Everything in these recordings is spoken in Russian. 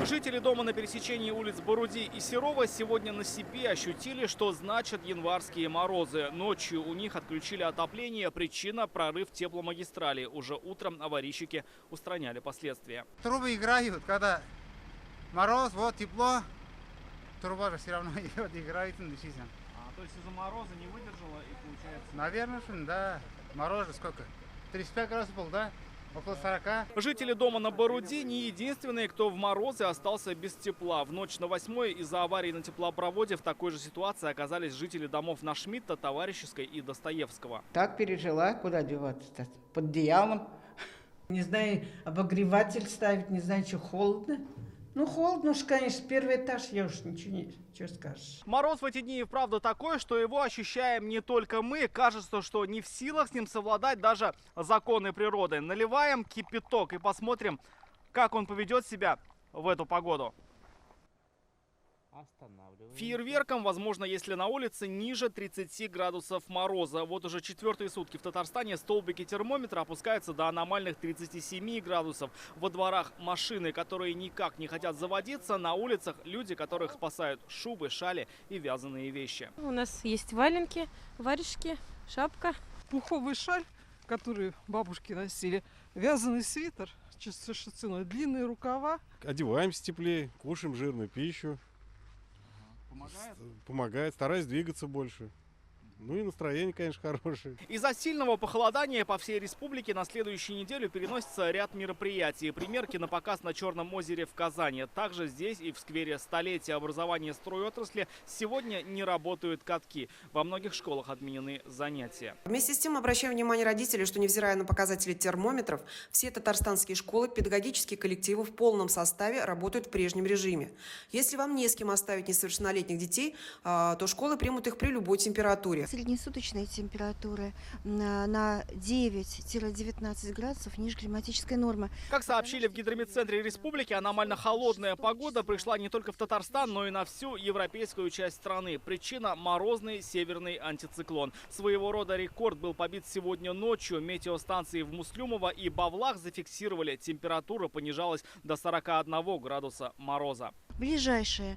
Жители дома на пересечении улиц Боруди и Серова сегодня на себе ощутили, что значат январские морозы. Ночью у них отключили отопление. Причина – прорыв тепломагистрали. Уже утром аварийщики устраняли последствия. Трубы играют, когда мороз, вот тепло, труба же все равно идет, играет, действительно. То есть из-за мороза не выдержала и получается... Наверное, да. Мороз же сколько? 35 градусов был, да? Около 40. Жители дома на Боруди не единственные, кто в морозы остался без тепла. В ночь на 8-е из-за аварии на теплопроводе в такой же ситуации оказались жители домов на Шмидта, Товарищеской и Достоевского. Так пережила, куда деваться-то? Под одеялом. Не знаю, обогреватель ставить, не знаю, что холодно. Ну, холодно уж, конечно, первый этаж, я уж ничего скажешь. Мороз в эти дни и вправду такой, что его ощущаем не только мы. Кажется, что не в силах с ним совладать даже законы природы. Наливаем кипяток и посмотрим, как он поведет себя в эту погоду. Фейерверком, возможно, если на улице ниже 30 градусов мороза. Вот уже 4-е сутки в Татарстане столбики термометра опускаются до аномальных 37 градусов. Во дворах машины, которые никак не хотят заводиться. На улицах люди, которых спасают шубы, шали и вязаные вещи. У нас есть валенки, варежки, шапка. Пуховый шаль, который бабушки носили, вязаный свитер, ценой, длинные рукава. Одеваемся теплее, кушаем жирную пищу. Помогает? Помогает, стараюсь двигаться больше. Ну и настроение, конечно, хорошее. Из-за сильного похолодания по всей республике на следующую неделю переносится ряд мероприятий. Примерки на показ на Черном озере в Казани. Также здесь и в сквере столетия образования стройотрасли сегодня не работают катки. Во многих школах отменены занятия. Вместе с тем обращаем внимание родителей, что невзирая на показатели термометров, все татарстанские школы, педагогические коллективы в полном составе работают в прежнем режиме. Если вам не с кем оставить несовершеннолетних детей, то школы примут их при любой температуре. Среднесуточные температуры на 9-19 градусов ниже климатической нормы. Как сообщили в гидрометцентре республики, аномально холодная погода пришла не только в Татарстан, но и на всю европейскую часть страны. Причина – морозный северный антициклон. Своего рода рекорд был побит сегодня ночью. Метеостанции в Муслюмово и Бавлах зафиксировали, температура понижалась до 41 градуса мороза. Ближайшие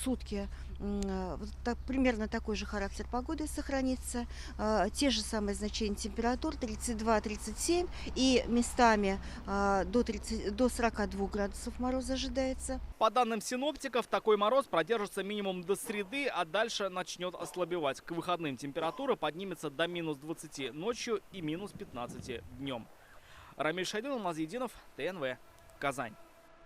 сутки примерно такой же характер погоды сохранится. Те же самые значения температур 32-37 и местами до 42 градусов мороза ожидается. По данным синоптиков, такой мороз продержится минимум до среды, а дальше начнет ослабевать. К выходным температура поднимется до минус 20 ночью и минус 15 днем. Рамиль Шайдин, Алмаз Единов, ТНВ, Казань.